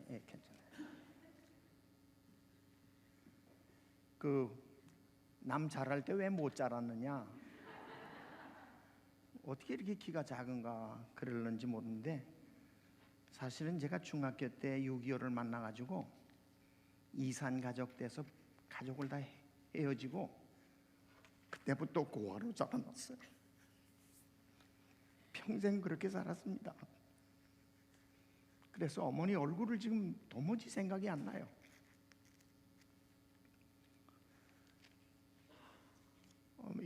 예, 괜찮아요. 그 남 자랄 때 왜 못 자랐느냐? 어떻게 이렇게 키가 작은가 그러는지 모르는데, 사실은 제가 중학교 때 6.25를 만나가지고 이산 가족 돼서 가족을 다 헤어지고 그때부터 고아로 자라났어요. 평생 그렇게 살았습니다. 그래서 어머니 얼굴을 지금 도무지 생각이 안 나요.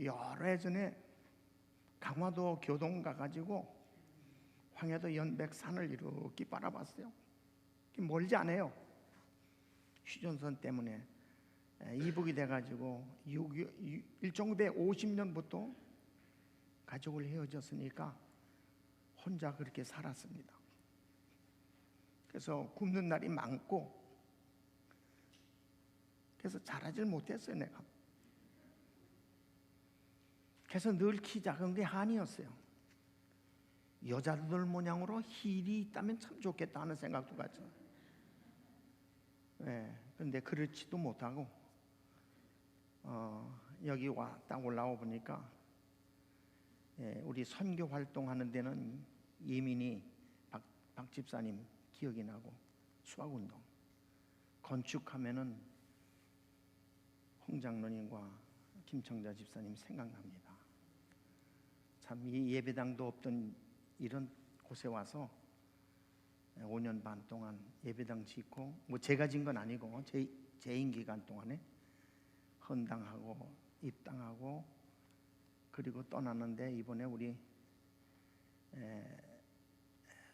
여러 해 전에 강화도 교동 가가지고 황해도 연백산을 이렇게 바라봤어요. 멀지 않아요. 휴전선 때문에 이북이 돼가지고 1950년부터 가족을 헤어졌으니까 혼자 그렇게 살았습니다. 그래서 굶는 날이 많고, 그래서 자라질 못했어요 내가. 그래서 늘 키 작은 게 한이었어요. 여자들 모양으로 힐이 있다면 참 좋겠다 하는 생각도 가죠. 그런데 그렇지도 못하고 여기 딱 올라와 보니까 우리 선교 활동하는 데는 예민이 박 집사님 기억이 나고, 수학운동 건축하면은 홍 장로님과 김청자 집사님 생각납니다. 참 이 예배당도 없던 이런 곳에 와서 5년 반 동안 예배당 짓고, 뭐 제가 진 건 아니고 재임 기간 동안에 헌당하고 입당하고 그리고 떠났는데, 이번에 우리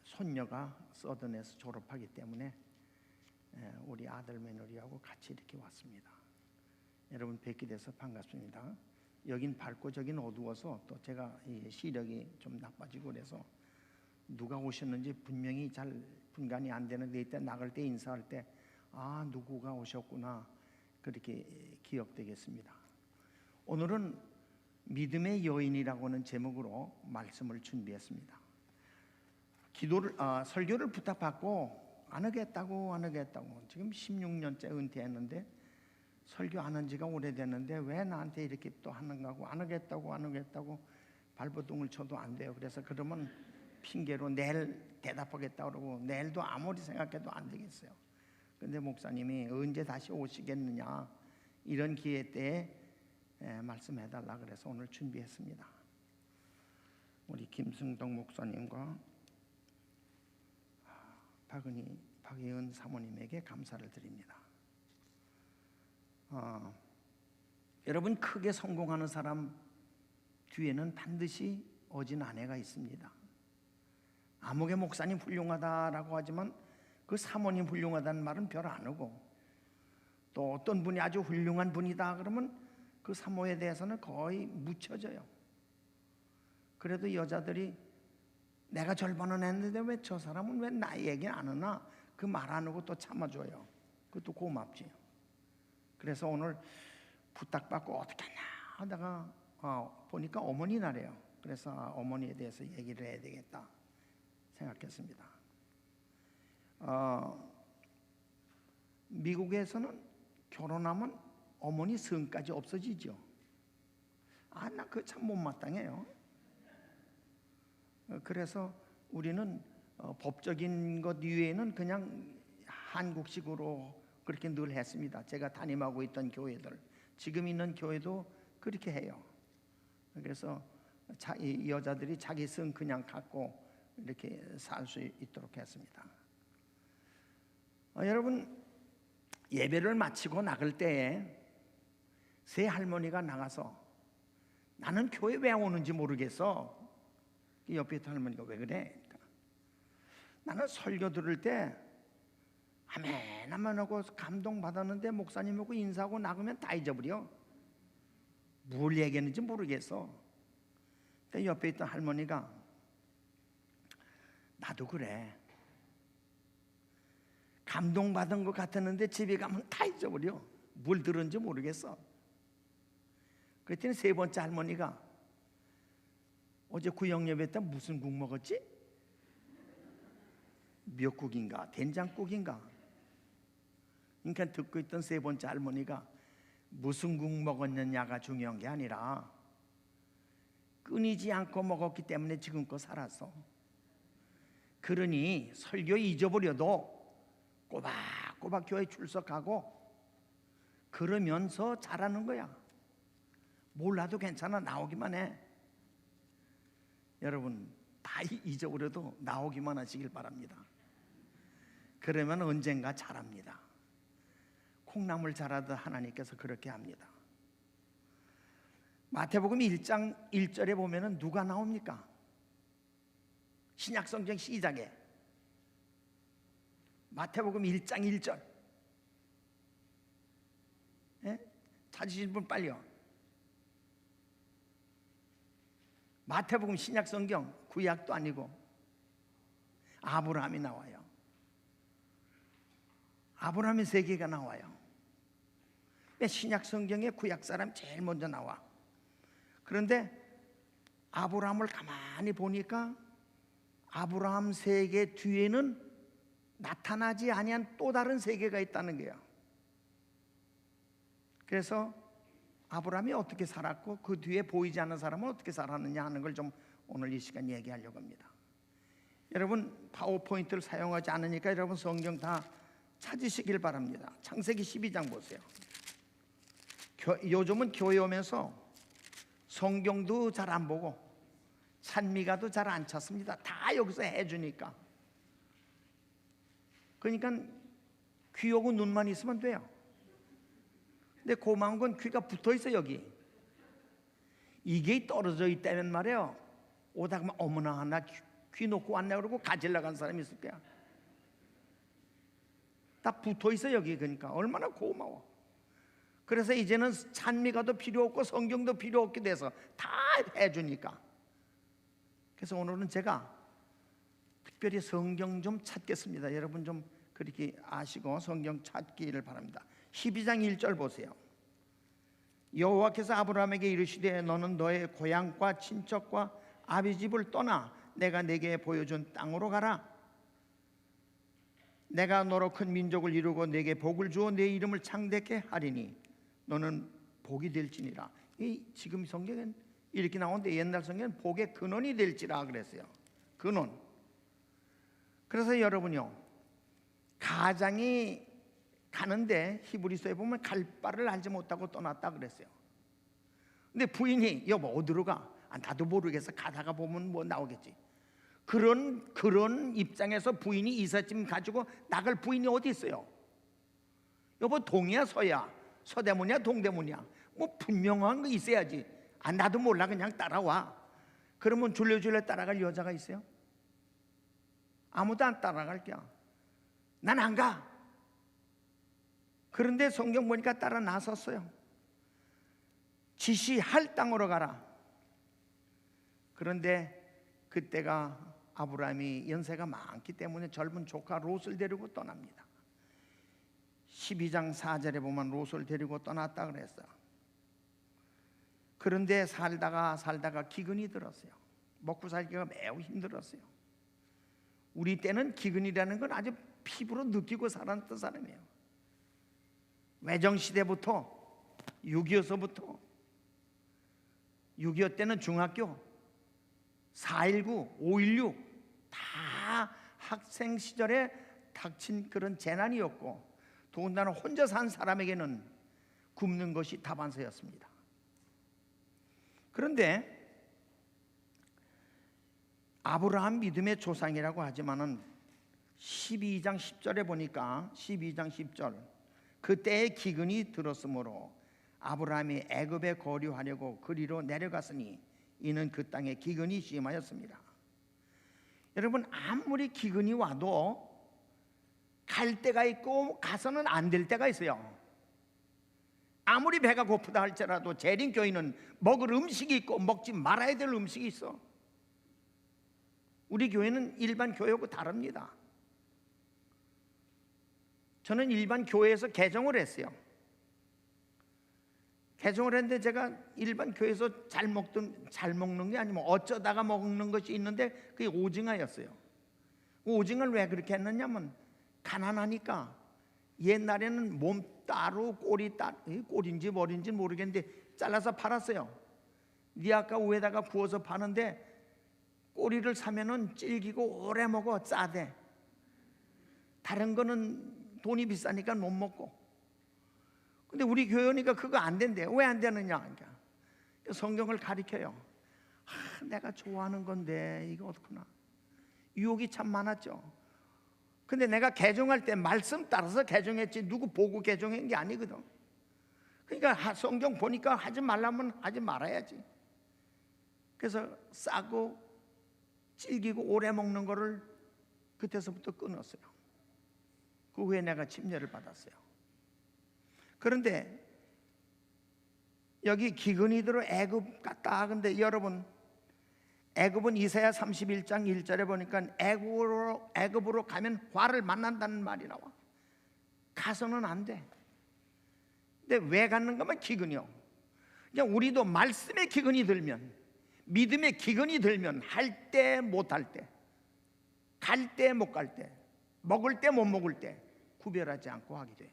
손녀가 서든에서 졸업하기 때문에 우리 아들 며느리하고 같이 이렇게 왔습니다. 여러분 뵙게 돼서 반갑습니다. 여긴 밝고 저긴 어두워서 또 제가 시력이 좀 나빠지고 그래서 누가 오셨는지 분명히 잘 분간이 안 되는데, 이때 나갈 때 인사할 때 누구가 오셨구나 그렇게 기억되겠습니다. 오늘은 믿음의 여인이라고 하는 제목으로 말씀을 준비했습니다. 설교를 부탁받고 안 하겠다고 지금 16년째 은퇴했는데 설교 안 한 지가 오래됐는데 왜 나한테 이렇게 또 하는가 하고 안 하겠다고 발버둥을 쳐도 안 돼요. 그래서 그러면 핑계로 내일 대답하겠다 그러고, 내일도 아무리 생각해도 안 되겠어요. 근데 목사님이 언제 다시 오시겠느냐, 이런 기회 때에 말씀해달라 그래서 오늘 준비했습니다. 우리 김승덕 목사님과 박예은 사모님에게 감사를 드립니다. 여러분, 크게 성공하는 사람 뒤에는 반드시 어진 아내가 있습니다. 아무개 목사님 훌륭하다라고 하지만 그 사모님 훌륭하다는 말은 별 안 하고, 또 어떤 분이 아주 훌륭한 분이다 그러면 그 사모에 대해서는 거의 묻혀져요. 그래도 여자들이 내가 절반은 했는데 왜 저 사람은 왜 나 얘기 안 하나, 그 말 안 하고 또 참아줘요. 그것도 고맙지. 그래서 오늘 부탁받고 어떻게 하나 하다가 보니까 어머니 날이에요. 그래서 어머니에 대해서 얘기를 해야 되겠다 생각했습니다. 미국에서는 결혼하면 어머니 성까지 없어지죠. 나 그거 참 못마땅해요. 그래서 우리는 법적인 것 이외에는 그냥 한국식으로 그렇게 늘 했습니다. 제가 담임하고 있던 교회들, 지금 있는 교회도 그렇게 해요. 그래서 이 여자들이 자기 성 그냥 갖고 이렇게 살 수 있도록 했습니다. 여러분, 예배를 마치고 나갈 때에 세 할머니가 나가서 나는 교회 왜 오는지 모르겠어. 옆에 있던 할머니가 왜 그래? 나는 설교 들을 때 아멘만 하고 감동받았는데 목사님하고 인사하고 나가면 다 잊어버려. 뭘 얘기했는지 모르겠어. 근데 옆에 있던 할머니가 나도 그래. 감동받은 것 같았는데 집에 가면 다 잊어버려. 뭘 들은지 모르겠어. 그랬더니 세 번째 할머니가 어제 구역예배 때 무슨 국 먹었지? 미역국인가 된장국인가 그러니까 듣고 있던 세 번째 할머니가 무슨 국 먹었느냐가 중요한 게 아니라 끊이지 않고 먹었기 때문에 지금껏 살았어. 그러니 설교 잊어버려도 꼬박꼬박 교회 출석하고 그러면서 잘하는 거야. 몰라도 괜찮아. 나오기만 해. 여러분 다 잊어버려도 나오기만 하시길 바랍니다. 그러면 언젠가 잘합니다. 콩나물 자라듯 하나님께서 그렇게 합니다. 마태복음 1장 1절에 보면은 누가 나옵니까? 신약성경 시작에 마태복음 1장 1절. 예? 찾으신 분 빨리요. 마태복음 신약성경 구약도 아니고 아브라함이 나와요. 아브라함의 세계가 나와요. 신약성경에 구약 사람 제일 먼저 나와. 그런데 아브라함을 가만히 보니까 아브라함 세계 뒤에는 나타나지 아니한 또 다른 세계가 있다는 거예요. 그래서 아브라함이 어떻게 살았고 그 뒤에 보이지 않는 사람은 어떻게 살았느냐 하는 걸 좀 오늘 이 시간 얘기하려고 합니다. 여러분 파워포인트를 사용하지 않으니까 여러분 성경 다 찾으시길 바랍니다. 창세기 12장 보세요. 요즘은 교회 오면서 성경도 잘 안 보고 찬미가도 잘 안 찾습니다. 다 여기서 해주니까. 그러니까 귀 오고 눈만 있으면 돼요. 근데 고마운 건 귀가 붙어 있어. 여기 이게 떨어져 있다면 말이에요. 오다가 어머나 나 귀 놓고 왔네 그러고 가지러 간 사람이 있을 거야. 다 붙어 있어 여기. 그러니까 얼마나 고마워. 그래서 이제는 찬미가도 필요 없고 성경도 필요 없게 돼서 다 해주니까. 그래서 오늘은 제가 특별히 성경 좀 찾겠습니다. 여러분 좀 그렇게 아시고 성경 찾기를 바랍니다. 12장 1절 보세요. 여호와께서 아브라함에게 이르시되 너는 너의 고향과 친척과 아비 집을 떠나 내가 내게 보여준 땅으로 가라. 내가 너로 큰 민족을 이루고 내게 복을 주어 내 이름을 창대케 하리니 너는 복이 될지니라. 이 지금 성경엔 이렇게 나오는데 옛날 성경은 복의 근원이 될지라 그랬어요. 근원. 그래서 여러분요 가장이 가는데 히브리서에 보면 갈 바를 알지 못하고 떠났다 그랬어요. 근데 부인이 여보 어디로 가? 나도 모르겠어. 가다가 보면 뭐 나오겠지. 그런 입장에서 부인이 이삿짐 가지고 나갈 부인이 어디 있어요? 여보 동이야 서야? 서대문이야 동대문이야? 뭐 분명한 거 있어야지. 나도 몰라 그냥 따라와. 그러면 줄레줄레 따라갈 여자가 있어요? 아무도 안 따라갈 거야. 난 안 가. 그런데 성경 보니까 따라 나섰어요. 지시할 땅으로 가라. 그런데 그때가 아브라함이 연세가 많기 때문에 젊은 조카 롯을 데리고 떠납니다. 12장 4절에 보면 롯을 데리고 떠났다 그랬어요. 그런데 살다가 기근이 들었어요. 먹고 살기가 매우 힘들었어요. 우리 때는 기근이라는 건 아주 피부로 느끼고 살았던 사람이에요. 외정시대부터 6.25서부터 6.25 때는 중학교 4.19, 5.16 다 학생 시절에 닥친 그런 재난이었고 더군다나 혼자 산 사람에게는 굶는 것이 다반사였습니다. 그런데 아브라함 믿음의 조상이라고 하지만은 12장 10절에 보니까 12장 10절 그때의 기근이 들었으므로 아브라함이 애굽에 거류하려고 그리로 내려갔으니 이는 그 땅에 기근이 심하였습니다. 여러분 아무리 기근이 와도 갈 때가 있고 가서는 안 될 때가 있어요. 아무리 배가 고프다 할지라도 재림교회는 먹을 음식이 있고 먹지 말아야 될 음식이 있어. 우리 교회는 일반 교회하고 다릅니다. 저는 일반 교회에서 개종을 했어요. 개종을 했는데 제가 일반 교회에서 잘 먹는 게 아니면 어쩌다가 먹는 것이 있는데 그게 오징어였어요. 오징어를 왜 그렇게 했느냐면 가난하니까 옛날에는 몸 따로 꼬리인지 머리인지 모르겠는데 잘라서 팔았어요. 니아까 우에다가 구워서 파는데 꼬리를 사면은 질기고 오래 먹어, 짜대. 다른 거는 돈이 비싸니까 못 먹고. 근데 우리 교회니까 그거 안 된대. 왜 안 되느냐? 그러니까 성경을 가리켜요. 내가 좋아하는 건데 이거 어떡하나. 유혹이 참 많았죠. 근데 내가 개종할 때 말씀 따라서 개종했지 누구 보고 개종한 게 아니거든. 그러니까 성경 보니까 하지 말라면 하지 말아야지. 그래서 싸고 질기고 오래 먹는 거를 그때서부터 끊었어요. 그 후에 내가 침례를 받았어요. 그런데 여기 기근이들을 애굽 갔다. 근데 여러분, 애굽은 이사야 31장 1절에 보니까 애굽으로 가면 화를 만난다는 말이 나와. 가서는 안 돼. 근데 왜 가는 거면 기근이요. 그냥 우리도 말씀의 기근이 들면, 믿음의 기근이 들면 할 때 못 할 때, 갈 때 못 갈 때, 먹을 때 못 먹을 때 구별하지 않고 하게 돼.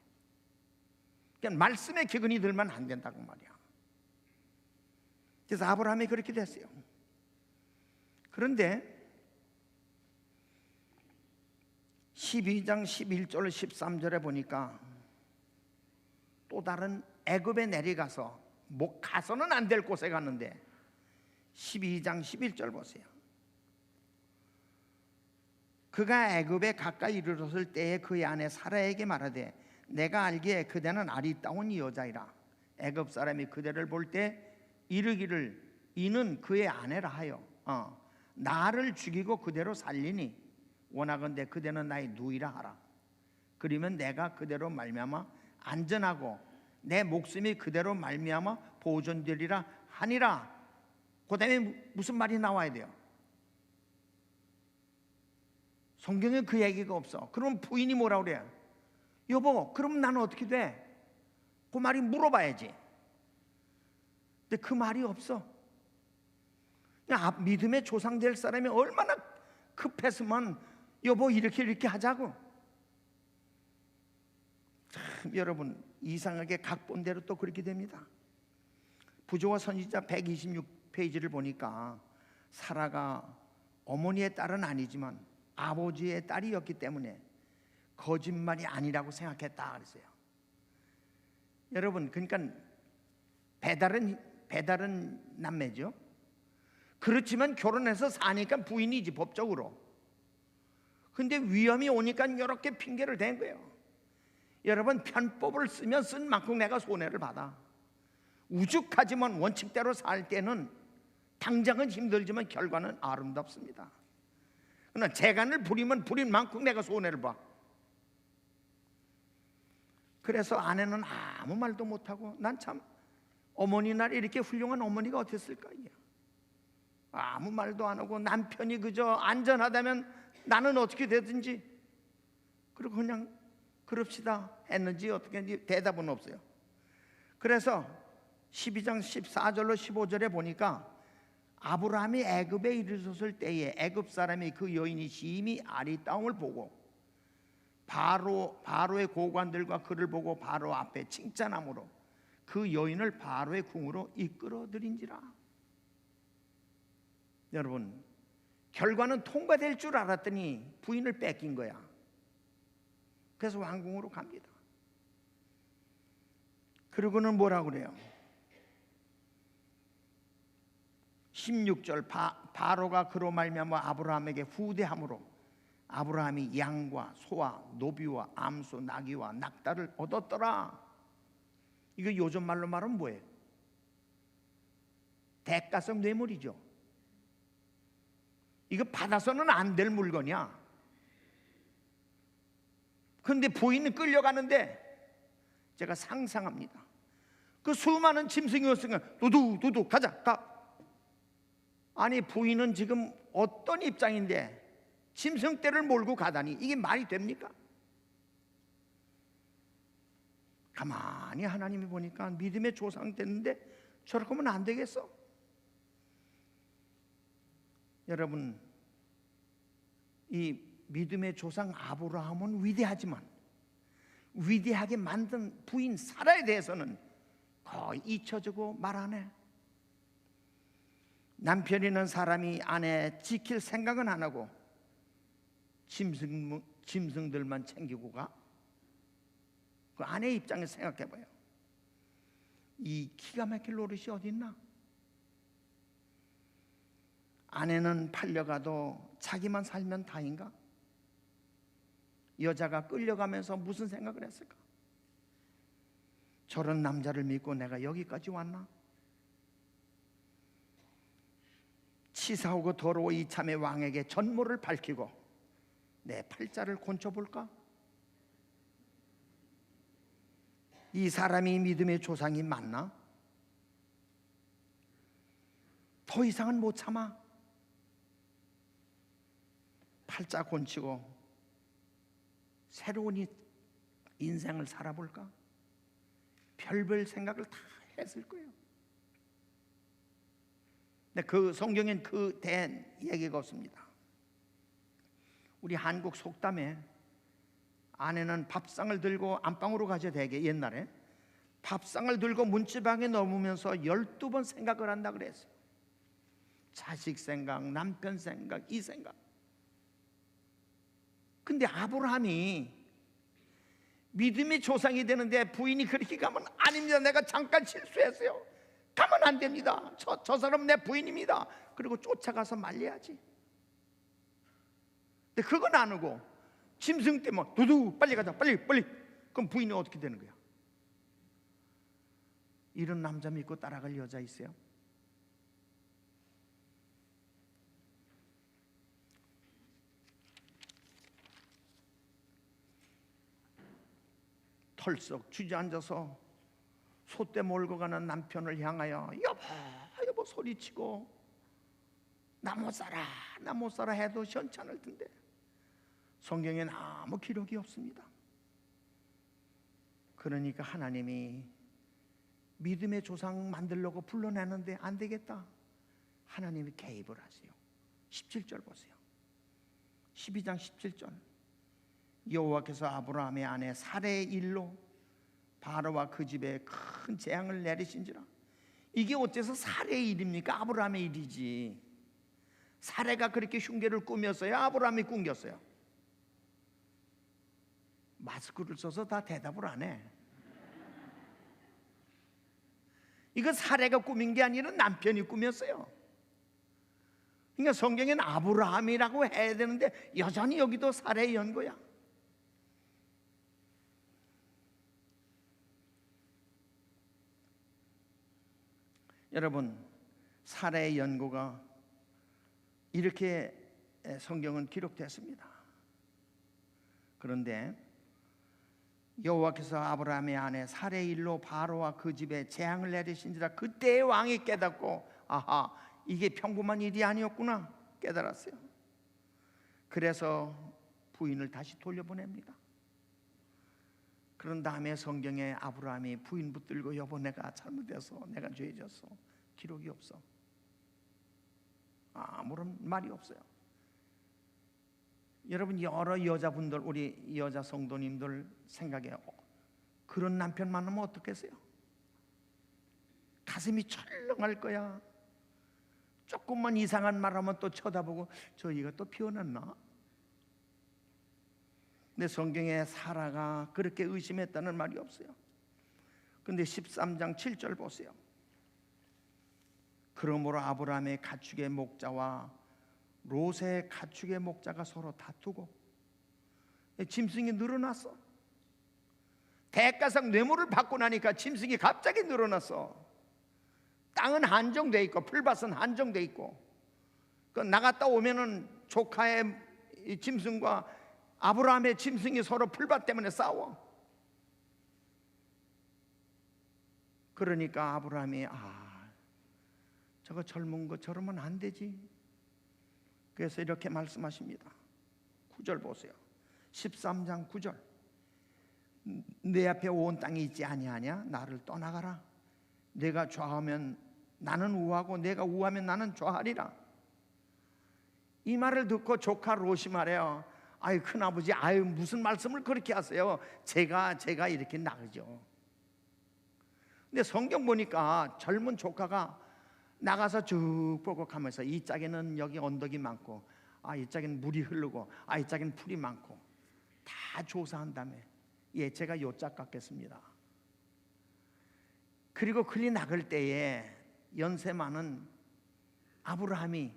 그냥 말씀의 기근이 들면 안 된다고 말이야. 그래서 아브라함이 그렇게 됐어요. 그런데 12장 11절 13절에 보니까 또 다른 애굽에 내려가서 가서는 안 될 곳에 갔는데 12장 11절 보세요. 그가 애굽에 가까이 이르렀을 때에 그의 아내 사라에게 말하되 내가 알기에 그대는 아리따운 여자이라. 애굽 사람이 그대를 볼 때 이르기를 이는 그의 아내라 하여 나를 죽이고 그대로 살리니 원하건대 그대는 나의 누이라 하라. 그러면 내가 그대로 말미암아 안전하고 내 목숨이 그대로 말미암아 보존되리라 하니라. 그 다음에 무슨 말이 나와야 돼요? 성경에 그 얘기가 없어. 그럼 부인이 뭐라 그래요? 여보, 그럼 나는 어떻게 돼? 그 말이 물어봐야지. 근데 그 말이 없어. 그냥 믿음의 조상 될 사람이 얼마나 급했으면 여보 이렇게 하자고. 참 여러분, 이상하게 각본대로 또 그렇게 됩니다. 부조와 선지자 126페이지를 보니까 사라가 어머니의 딸은 아니지만 아버지의 딸이었기 때문에 거짓말이 아니라고 생각했다 그랬어요. 여러분, 그러니까 배달은 남매죠. 그렇지만 결혼해서 사니까 부인이지 법적으로. 근데 위험이 오니까 이렇게 핑계를 댄 거예요. 여러분, 편법을 쓰면 쓴 만큼 내가 손해를 받아. 우죽하지만 원칙대로 살 때는 당장은 힘들지만 결과는 아름답습니다. 그러나 재간을 부리면 부린 만큼 내가 손해를 봐. 그래서 아내는 아무 말도 못하고, 난 참 어머니 날 이렇게 훌륭한 어머니가 어땠을까. 아무 말도 안 하고 남편이 그저 안전하다면 나는 어떻게 되든지 그리고 그냥 그럽시다 했는지 어떻게 했는지 대답은 없어요. 그래서 12장 14절로 15절에 보니까 아브라함이 애굽에 이르렀을 때에 애굽 사람이 그 여인이 심히 아리따움을 보고 바로의 고관들과 그를 보고 바로 앞에 칭찬함으로 그 여인을 바로의 궁으로 이끌어들인지라. 여러분, 결과는 통과될 줄 알았더니 부인을 뺏긴 거야. 그래서 왕궁으로 갑니다. 그리고는 뭐라고 그래요? 16절 바로가 그로 말미암아 아브라함에게 후대함으로 아브라함이 양과 소와 노비와 암소 나귀와 낙타를 얻었더라. 이거 요즘 말로 말하면 뭐예요? 대가성 뇌물이죠. 이거 받아서는 안 될 물건이야. 그런데 부인은 끌려가는데 제가 상상합니다. 그 수많은 짐승이 왔으니까 두두 가자 가. 아니 부인은 지금 어떤 입장인데 짐승떼를 몰고 가다니 이게 말이 됩니까? 가만히 하나님이 보니까 믿음의 조상 됐는데 저렇게 하면 안 되겠어. 여러분, 이 믿음의 조상 아브라함은 위대하지만 위대하게 만든 부인 사라에 대해서는 거의 잊혀지고 말 안 해. 남편이는 사람이 아내 지킬 생각은 안 하고 짐승들만 챙기고 가. 그 아내 입장에서 생각해봐요. 이 기가 막힐 노릇이 어디 있나? 아내는 팔려가도 자기만 살면 다인가? 여자가 끌려가면서 무슨 생각을 했을까? 저런 남자를 믿고 내가 여기까지 왔나? 치사하고 더러워 이참에 왕에게 전모를 밝히고 내 팔자를 곤쳐볼까? 이 사람이 믿음의 조상이 맞나? 더 이상은 못 참아. 팔자 곤치고 새로운 인생을 살아볼까? 별별 생각을 다 했을 거예요. 근데 그 성경엔 그 된 얘기가 없습니다. 우리 한국 속담에 아내는 밥상을 들고 안방으로 가자 되게 옛날에 밥상을 들고 문지방에 넘으면서 12번 생각을 한다 그랬어요. 자식 생각, 남편 생각, 이 생각. 근데 아브라함이 믿음의 조상이 되는데 부인이 그렇게 가면 아닙니다. 내가 잠깐 실수했어요. 가면 안 됩니다. 저 사람 내 부인입니다. 그리고 쫓아가서 말려야지. 근데 그건 안 하고 짐승 때문에 두두 빨리 가자 빨리. 그럼 부인이 어떻게 되는 거야? 이런 남자 믿고 따라갈 여자 있어요? 털썩 주저앉아서 소떼 몰고 가는 남편을 향하여 여보 소리치고 나 못 살아 해도 현찮을 텐데 성경엔 아무 기록이 없습니다. 그러니까 하나님이 믿음의 조상 만들려고 불러내는데 안 되겠다. 하나님이 개입을 하세요. 17절 보세요. 12장 17절. 여호와께서 아브라함의 아내 사레의 일로 바로와 그 집에 큰 재앙을 내리신지라. 이게 어째서 사레의 일입니까? 아브라함의 일이지. 사레가 그렇게 흉계를 꾸몄어요? 아브라함이 꾸겼어요? 마스크를 써서 다 대답을 안 해. 이거 사레가 꾸민 게 아니라 남편이 꾸몄어요. 그러니까 성경엔 아브라함이라고 해야 되는데 여전히 여기도 사레의 연고야. 여러분, 사레의 연고가 이렇게 성경은 기록됐습니다. 그런데 여호와께서 아브라함의 아내 사레의 일로 바로와 그 집에 재앙을 내리신지라. 그때 왕이 깨닫고 아하, 이게 평범한 일이 아니었구나 깨달았어요. 그래서 부인을 다시 돌려보냅니다. 그런 다음에 성경에 아브라함이 부인 붙들고 여보 내가 잘못해서 내가 죄졌어. 기록이 없어. 아무런 말이 없어요. 여러분 여러 여자분들 우리 여자 성도님들 생각해요. 그런 남편 만나면 어떻겠어요? 가슴이 철렁할 거야. 조금만 이상한 말하면 또 쳐다보고 저희가 또 피어났나? 근데 성경에 사라가 그렇게 의심했다는 말이 없어요. 근데 13장 7절 보세요. 그러므로 아브라함의 가축의 목자와 롯의 가축의 목자가 서로 다투고 짐승이 늘어났어. 대가상 뇌물을 받고 나니까 짐승이 갑자기 늘어났어. 땅은 한정돼 있고 풀밭은 한정돼 있고 그 나갔다 오면은 조카의 짐승과 아브라함의 짐승이 서로 풀밭 때문에 싸워. 그러니까 아브라함이 저거 젊은 거 저러면 안 되지. 그래서 이렇게 말씀하십니다. 9절 보세요. 13장 9절. 내 앞에 온 땅이 있지 아니하냐? 나를 떠나가라. 내가 좌하면 나는 우하고 내가 우하면 나는 좌하리라. 이 말을 듣고 조카 롯이 말해요. 아유 큰아버지, 아유 무슨 말씀을 그렇게 하세요? 제가 이렇게 나가죠. 근데 성경 보니까 젊은 조카가 나가서 쭉 보고 가면서 이 짝에는 여기 언덕이 많고, 이 짝에는 물이 흐르고, 이 짝에는 풀이 많고, 다 조사한 다음에 제가 요 짝 갖겠습니다. 그리고 그리 나갈 때에 연세 많은 아브라함이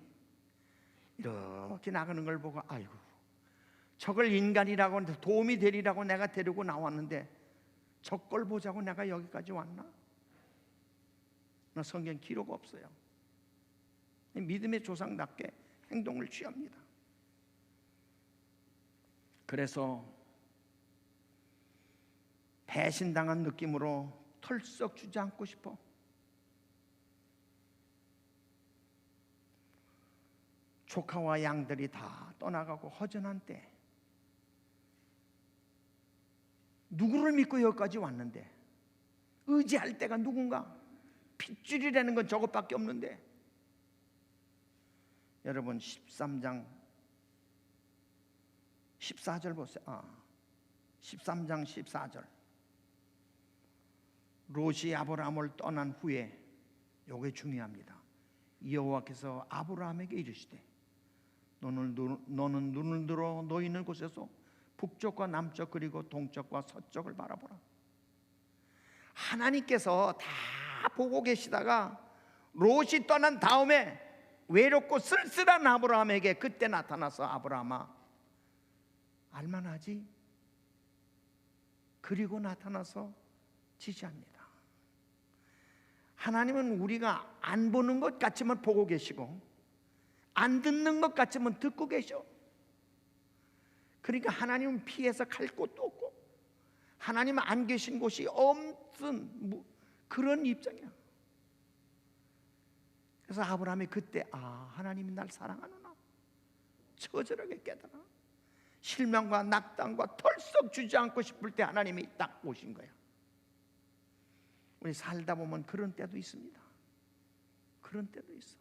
이렇게 나가는 걸 보고, 아이고 저걸 인간이라고 도움이 되리라고 내가 데리고 나왔는데 저걸 보자고 내가 여기까지 왔나? 성경 기록 없어요. 믿음의 조상답게 행동을 취합니다. 그래서 배신당한 느낌으로 털썩 주저앉고 싶어. 조카와 양들이 다 떠나가고 허전한 때, 누구를 믿고 여기까지 왔는데 의지할 때가 누군가? 핏줄이라는 건 저것밖에 없는데. 여러분 13장 14절 보세요. 13장 14절. 롯이 아브라함을 떠난 후에, 이게 중요합니다. 여호와께서 아브라함에게 이르시되 너는 눈을 들어 너 있는 곳에서 북쪽과 남쪽 그리고 동쪽과 서쪽을 바라보라. 하나님께서 다 보고 계시다가 롯이 떠난 다음에 외롭고 쓸쓸한 아브라함에게 그때 나타나서 아브라함아 알만하지? 그리고 나타나서 지시합니다. 하나님은 우리가 안 보는 것 같지만 보고 계시고, 안 듣는 것 같지만 듣고 계셔. 그러니까 하나님은 피해서 갈 곳도 없고, 하나님은 안 계신 곳이 없은 그런 입장이야. 그래서 아브라함이 그때 하나님이 날 사랑하는구나 처절하게 깨달아. 실망과 낙담과 털썩 주저앉고 싶을 때 하나님이 딱 오신 거야. 우리 살다 보면 그런 때도 있습니다. 그런 때도 있어.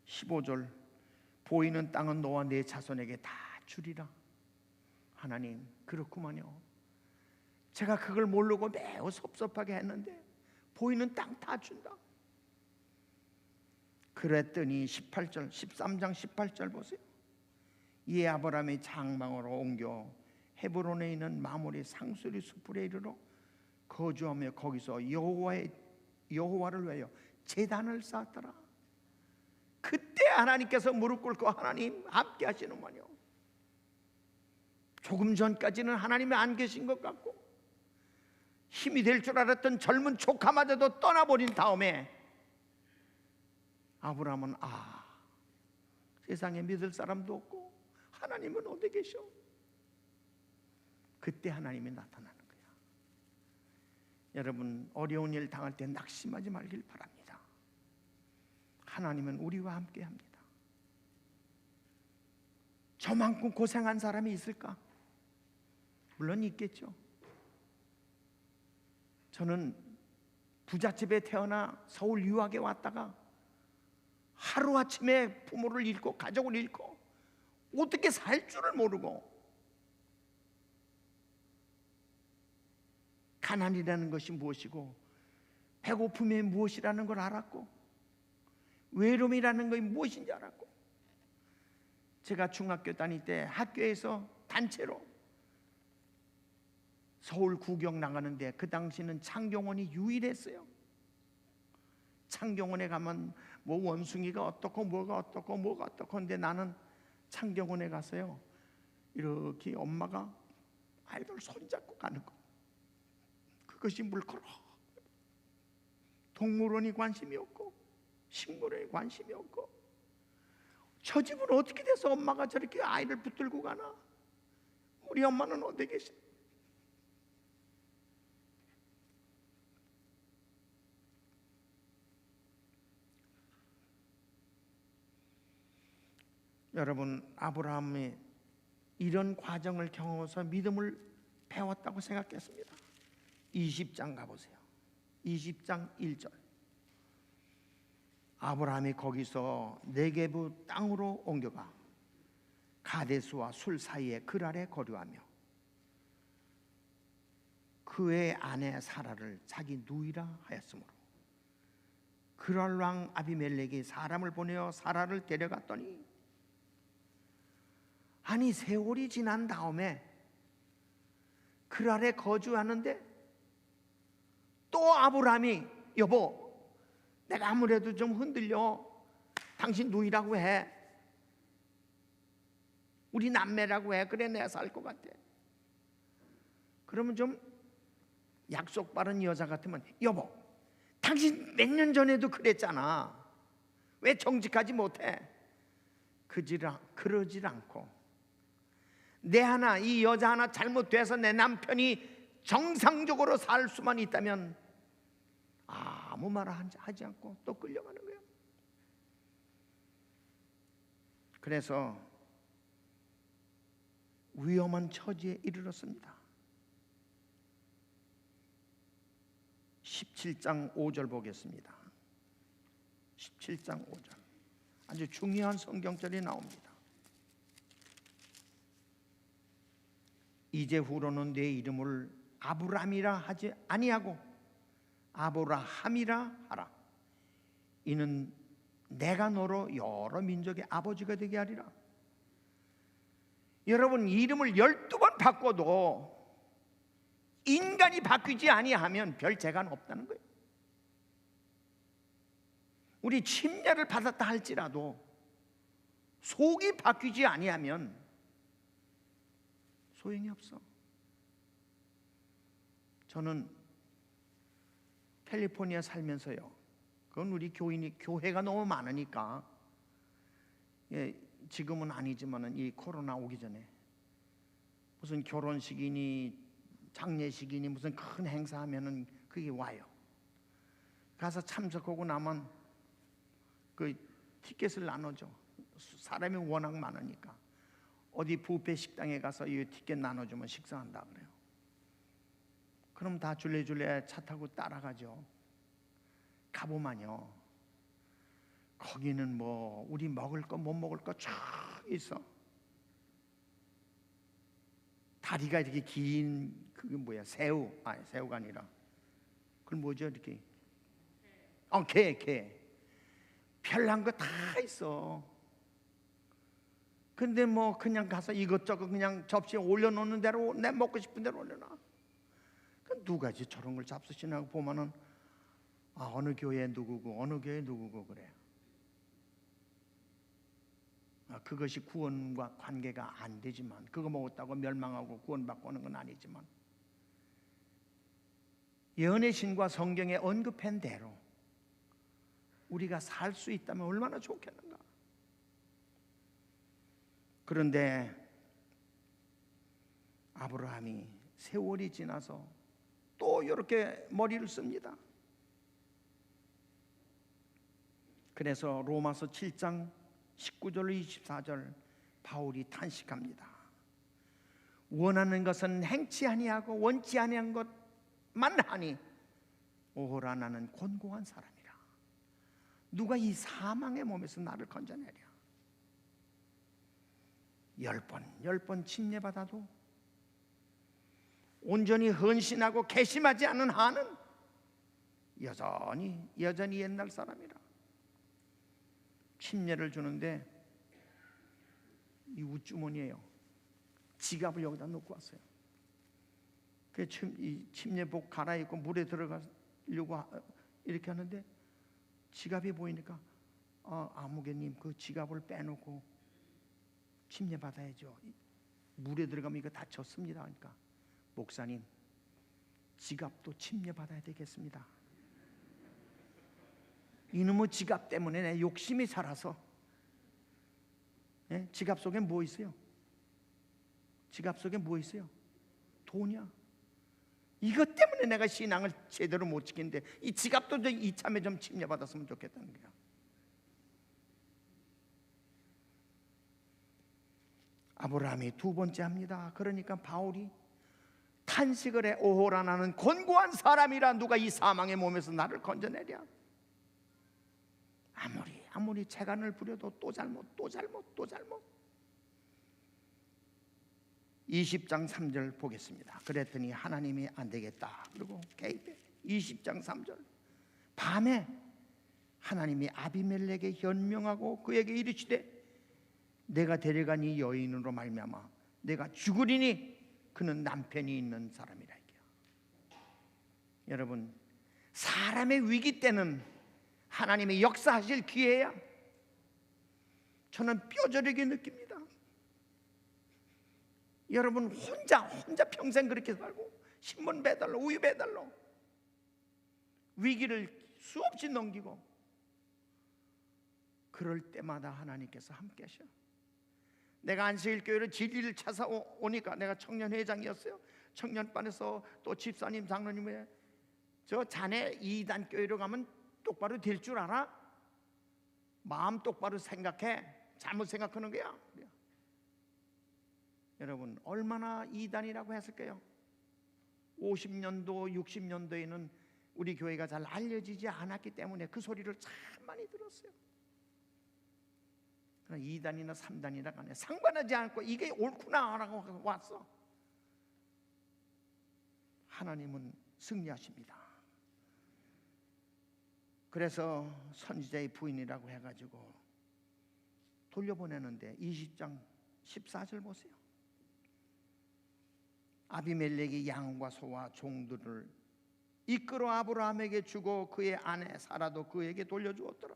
(15절) 보이는 땅은 너와 네 자손에게 다 주리라. 하나님 그렇구만요. 제가 그걸 모르고 매우 섭섭하게 했는데 보이는 땅 다 준다. 그랬더니 18절 13장 18절 보세요. 이에 아브라함이 장막으로 옮겨 헤브론에 있는 마므리 상수리 숲에 이르러 거주하며 거기서 여호와를 위하여 제단을 쌓았더라. 그때 하나님께서 무릎 꿇고 하나님 함께 하시는군요. 조금 전까지는 하나님이 안 계신 것 같고 힘이 될 줄 알았던 젊은 조카마저도 떠나버린 다음에 아브라함은 세상에 믿을 사람도 없고 하나님은 어디 계셔? 그때 하나님이 나타나는 거야. 여러분 어려운 일 당할 때 낙심하지 말길 바랍니다. 하나님은 우리와 함께 합니다. 저만큼 고생한 사람이 있을까? 물론 있겠죠. 저는 부잣집에 태어나 서울 유학에 왔다가 하루아침에 부모를 잃고 가족을 잃고 어떻게 살 줄을 모르고, 가난이라는 것이 무엇이고 배고픔이 무엇이라는 걸 알았고 외로움이라는 것이 무엇인지 알았고, 제가 중학교 다닐 때 학교에서 단체로 서울 구경 나가는데 그 당시는 창경원이 유일했어요. 창경원에 가면 뭐 원숭이가 어떻고 뭐가 어떻고 뭐가 어떻고, 근데 나는 창경원에 가서요 이렇게 엄마가 아이들 손잡고 가는 거, 그것이 물끄러. 동물원이 관심이 없고 식물에 관심이 없고, 저 집은 어떻게 돼서 엄마가 저렇게 아이를 붙들고 가나? 우리 엄마는 어디 계시? 여러분 아브라함이 이런 과정을 경험해서 믿음을 배웠다고 생각했습니다. 20장 가보세요. 20장 1절. 아브라함이 거기서 네게부 땅으로 옮겨가 가데스와 술 사이에 그랄에 거류하며 그의 아내 사라를 자기 누이라 하였으므로 그랄 왕 아비멜렉이 사람을 보내어 사라를 데려갔더니, 아니 세월이 지난 다음에 그랄에 거주하는데 또 아브라함이 여보 내가 아무래도 좀 흔들려, 당신 누이라고 해, 우리 남매라고 해, 그래 내가 살 것 같아. 그러면 좀 약속 바른 여자 같으면 여보 당신 몇 년 전에도 그랬잖아, 왜 정직하지 못해? 그러질 않고 내 하나, 이 여자 하나 잘못돼서 내 남편이 정상적으로 살 수만 있다면 아무 말 하지 않고 또 끌려가는 거예요. 그래서 위험한 처지에 이르렀습니다. 17장 5절 보겠습니다. 17장 5절 아주 중요한 성경절이 나옵니다. 이제후로는 내 이름을 아브람이라 하지 아니하고 아브라함이라 하라. 이는 내가 너로 여러 민족의 아버지가 되게 하리라. 여러분 이름을 12번 바꿔도 인간이 바뀌지 아니하면 별 재간 없다는 거예요. 우리 침례를 받았다 할지라도 속이 바뀌지 아니하면 소용이 없어. 저는 캘리포니아 살면서요, 그건 우리 교회가 너무 많으니까, 지금은 아니지만은 이 코로나 오기 전에 무슨 결혼식이니 장례식이니 무슨 큰 행사하면은 그게 와요. 가서 참석하고 나면 그 티켓을 나눠줘. 사람이 워낙 많으니까 어디 뷔페 식당에 가서 이 티켓 나눠주면 식사한다 그래요. 그럼 다 줄레줄레 차 타고 따라가죠. 가보면요, 거기는 뭐 우리 먹을 거 못 먹을 거 쫙 있어. 다리가 이렇게 긴 그게 뭐야? 새우가 아니라 그건 뭐죠? 이렇게 게 별난 거 다 있어. 근데 뭐 그냥 가서 이것저것 그냥 접시에 올려놓는 대로 내 먹고 싶은 대로 올려놔. 누가 이제 저런 걸 잡수시나 보면은 어느 교회 누구고 어느 교회 누구고 그래요. 그것이 구원과 관계가 안 되지만, 그거 먹었다고 멸망하고 구원받고 오는 건 아니지만, 연애신과 성경에 언급한 대로 우리가 살 수 있다면 얼마나 좋겠는가. 그런데 아브라함이 세월이 지나서 또 이렇게 머리를 씁니다. 그래서 로마서 7장 19절로 24절 바울이 탄식합니다. 원하는 것은 행치 아니하고 원치 아니한 것만 하니 오호라 나는 곤고한 사람이라. 누가 이 사망의 몸에서 나를 건져내랴. 10번 침례받아도 온전히 헌신하고 괘씸하지 않은 한은 여전히 옛날 사람이라. 침례를 주는데 이 웃주머니에요, 지갑을 여기다 놓고 왔어요. 그 침례복 갈아입고 물에 들어가려고 이렇게 하는데 지갑이 보이니까 아무개님 그 지갑을 빼놓고 침례 받아야죠. 물에 들어가면 이거 다쳤습니다. 그러니까 목사님 지갑도 침례 받아야 되겠습니다. 이놈의 지갑 때문에 내 욕심이 살아서. 지갑 속에 뭐 있어요? 지갑 속에 뭐 있어요? 돈이야. 이것 때문에 내가 신앙을 제대로 못 지키는데 이 지갑도 이참에 좀 침례 받았으면 좋겠다는 거야. 아브라함이 두 번째 합니다. 그러니까 바울이 탄식을 해. 오호라 나는 곤고한 사람이라. 누가 이 사망의 몸에서 나를 건져내랴. 아무리 재간을 부려도 또 잘못. 20장 3절 보겠습니다. 그랬더니 하나님이 안 되겠다 그리고 개입해. 20장 3절 밤에 하나님이 아비멜렉에 현명하고 그에게 이르시되 내가 데려간 이 여인으로 말미암아 내가 죽으리니 그는 남편이 있는 사람이라. 여러분, 사람의 위기 때는 하나님의 역사하실 기회야. 저는 뼈저리게 느낍니다. 여러분 혼자 평생 그렇게 살고 신문 배달로 우유 배달로 위기를 수없이 넘기고 그럴 때마다 하나님께서 함께 하셔. 내가 안식일교회를 진리를 찾아오니까 내가 청년회장이었어요. 청년반에서 또 집사님 장로님의 저 자네 이단 교회로 가면 똑바로 될 줄 알아? 마음 똑바로 생각해. 잘못 생각하는 거야. 여러분 얼마나 이단이라고 했을까요? 50년도 60년도에는 우리 교회가 잘 알려지지 않았기 때문에 그 소리를 참 많이 들었어요. 그러나 2단이나 3단이나 간에 상관하지 않고 이게 옳구나 라고 왔어. 하나님은 승리하십니다. 그래서 선지자의 부인이라고 해가지고 돌려보내는데 20장 14절 보세요. 아비멜렉이 양과 소와 종들을 이끌어 아브라함에게 주고 그의 아내 사라도 그에게 돌려주었더라.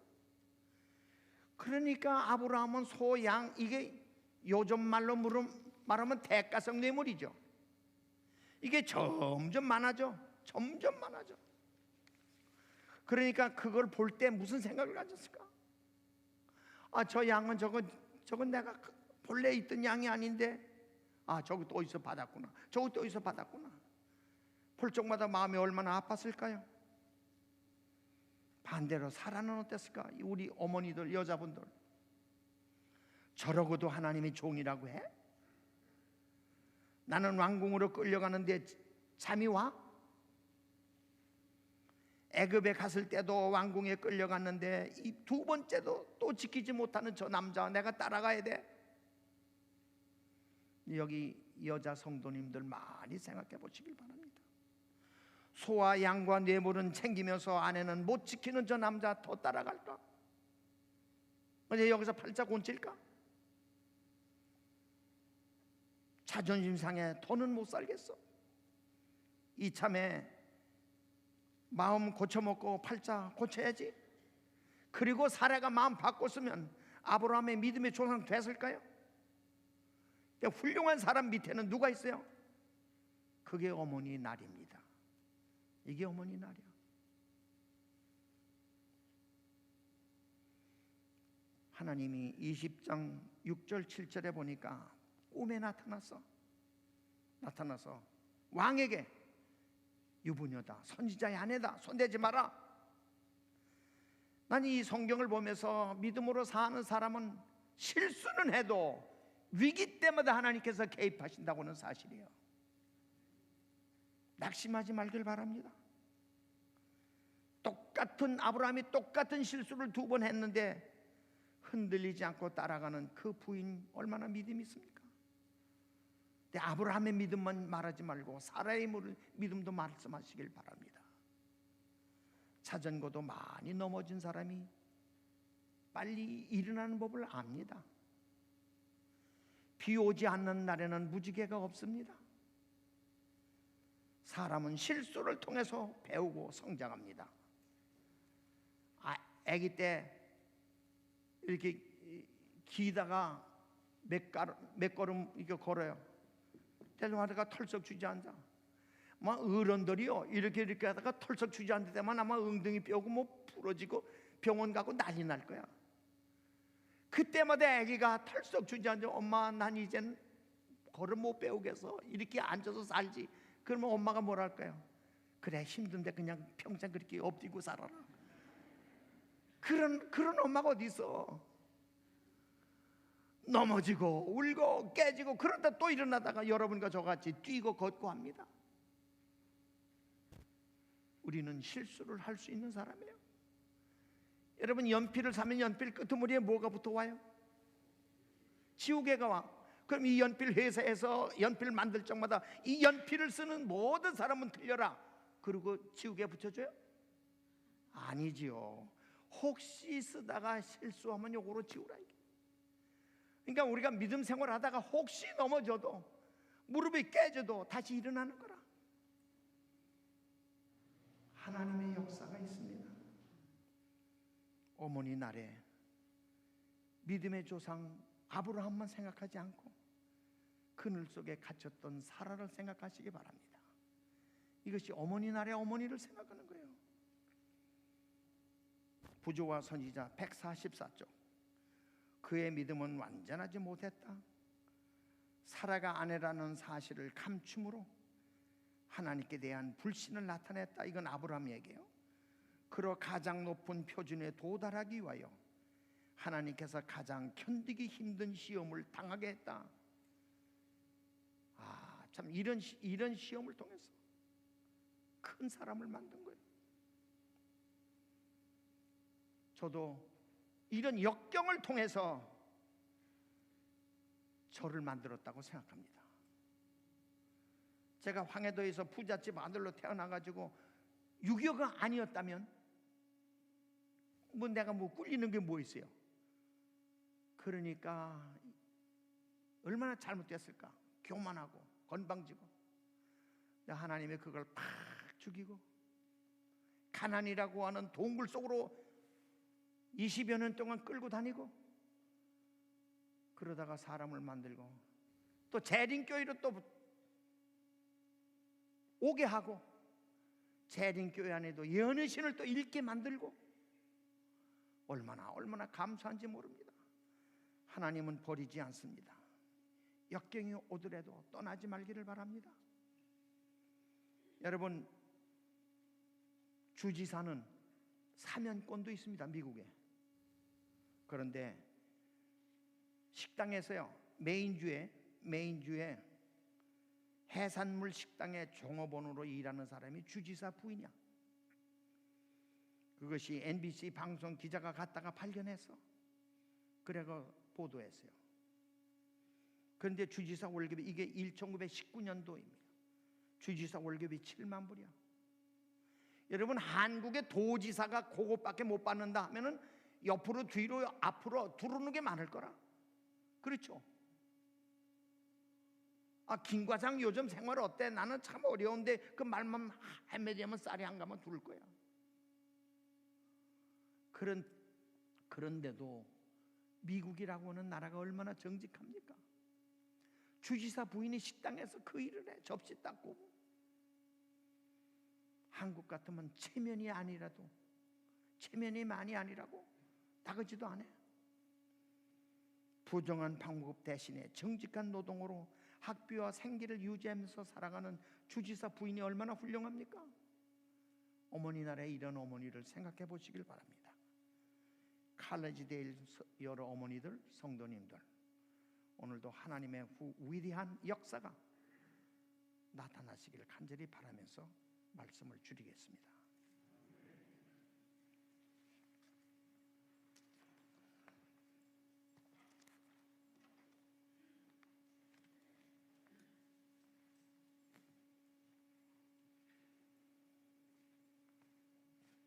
그러니까 아브라함은 소, 양, 이게 요즘 말로 말하면 대가성 뇌물이죠. 이게 점점 많아져. 그러니까 그걸 볼 때 무슨 생각을 가졌을까? 저 양은 저건 내가 본래 있던 양이 아닌데 저거 또 어디서 받았구나. 볼 적마다 마음이 얼마나 아팠을까요? 반대로 사라는 어땠을까? 우리 어머니들 여자분들 저러고도 하나님의 종이라고 해? 나는 왕궁으로 끌려가는데 잠이 와? 애굽에 갔을 때도 왕궁에 끌려갔는데 이 두 번째도 또 지키지 못하는 저 남자 내가 따라가야 돼? 여기 여자 성도님들 많이 생각해 보시길 바랍니다. 소와 양과 뇌물은 챙기면서 아내는 못 지키는 저 남자 더 따라갈까? 어제 여기서 팔자 곤칠까? 자존심 상해 더는 못 살겠어. 이참에 마음 고쳐먹고 팔자 고쳐야지. 그리고 사라가 마음 바꿨으면 아브라함의 믿음의 조상 됐을까요? 훌륭한 사람 밑에는 누가 있어요? 그게 어머니 날입니다. 이게 어머니 날이야. 하나님이 20장 6절 7절에 보니까 꿈에 나타나서 왕에게 유부녀다, 선지자의 아내다, 손대지 마라. 난 이 성경을 보면서 믿음으로 사는 사람은 실수는 해도 위기 때마다 하나님께서 개입하신다고는 사실이에요. 낙심하지 말길 바랍니다. 아브라함이 똑같은 실수를 2번 했는데 흔들리지 않고 따라가는 그 부인 얼마나 믿음이 있습니까? 근데 아브라함의 믿음만 말하지 말고 사라의 믿음도 말씀하시길 바랍니다. 자전거도 많이 넘어진 사람이 빨리 일어나는 법을 압니다. 비 오지 않는 날에는 무지개가 없습니다. 사람은 실수를 통해서 배우고 성장합니다. 아기 때 이렇게 기다가 몇 걸음 이렇게 걸어요. 대중하다가 털썩 주저앉아. 어른들이요 이렇게 하다가 털썩 주저앉을 때만 아마 엉덩이 뼈고 부러지고 병원 가고 난리 날 거야. 그때마다 아기가 털썩 주저앉아. 엄마 난 이젠 걸음 못 배우겠어. 이렇게 앉아서 살지. 그러면 엄마가 뭐라 할까요? 그래 힘든데 그냥 평생 그렇게 엎드리고 살아라. 그런 엄마가 어디 있어? 넘어지고 울고 깨지고 그러다 또 일어나다가 여러분과 저같이 뛰고 걷고 합니다. 우리는 실수를 할 수 있는 사람이에요. 여러분, 연필을 사면 연필 끄트머리에 뭐가 붙어와요? 지우개가 와. 그럼 이 연필 회사에서 연필 만들 적마다 이 연필을 쓰는 모든 사람은 틀려라, 그리고 지우개 붙여줘요? 아니지요. 혹시 쓰다가 실수하면 요거로 지우라. 그러니까 우리가 믿음 생활하다가 혹시 넘어져도, 무릎이 깨져도 다시 일어나는 거라. 하나님의 역사가 있습니다. 어머니 날에 믿음의 조상 아브라함만 생각하지 않고 그늘 속에 갇혔던 사라를 생각하시기 바랍니다. 이것이 어머니 날의 어머니를 생각하는 거예요. 부조와 선지자 144쪽. 그의 믿음은 완전하지 못했다. 사라가 아내라는 사실을 감춤으로 하나님께 대한 불신을 나타냈다. 이건 아브라함 얘기예요. 그러 가장 높은 표준에 도달하기 위하여 하나님께서 가장 견디기 힘든 시험을 당하게 했다. 참, 이런 시험을 통해서 큰 사람을 만든 거예요. 저도 이런 역경을 통해서 저를 만들었다고 생각합니다. 제가 황해도에서 부잣집 아들로 태어나가지고 6.25가 아니었다면 내가 꿀리는 게 뭐 있어요? 그러니까 얼마나 잘못됐을까? 교만하고 건방지고. 하나님이 그걸 팍 죽이고 가난이라고 하는 동굴 속으로 20여 년 동안 끌고 다니고, 그러다가 사람을 만들고 또 재림교회로 또 오게 하고, 재림교회 안에도 연의신을 또 읽게 만들고, 얼마나 감사한지 모릅니다. 하나님은 버리지 않습니다. 역경이 오더라도 떠나지 말기를 바랍니다. 여러분, 주지사는 사면권도 있습니다, 미국에. 그런데 식당에서요, 메인주에 해산물 식당의 종업원으로 일하는 사람이 주지사 부인이야. 그것이 NBC 방송 기자가 갔다가 발견했어. 그래서 보도했어요. 그런데 주지사 월급이, 이게 1919년도입니다. 주지사 월급이 7만 불이야. 여러분, 한국의 도지사가 그것밖에 못 받는다 하면은 옆으로 뒤로 앞으로 두르는 게 많을 거라. 그렇죠? 김 과장 요즘 생활 어때? 나는 참 어려운데 그 말만 헤매려면 쌀이 한 가만 두를 거야. 그런데도 미국이라고 하는 나라가 얼마나 정직합니까? 주지사 부인이 식당에서 그 일을 해. 접시 닦고. 한국 같으면 체면이 많이 아니라고 다그지도 않아. 부정한 방법 대신에 정직한 노동으로 학비와 생계를 유지하면서 살아가는 주지사 부인이 얼마나 훌륭합니까? 어머니 나라의 이런 어머니를 생각해 보시길 바랍니다. 칼레지데일 여러 어머니들, 성도님들, 오늘도 하나님의 위대한 역사가 나타나시기를 간절히 바라면서 말씀을 줄이겠습니다.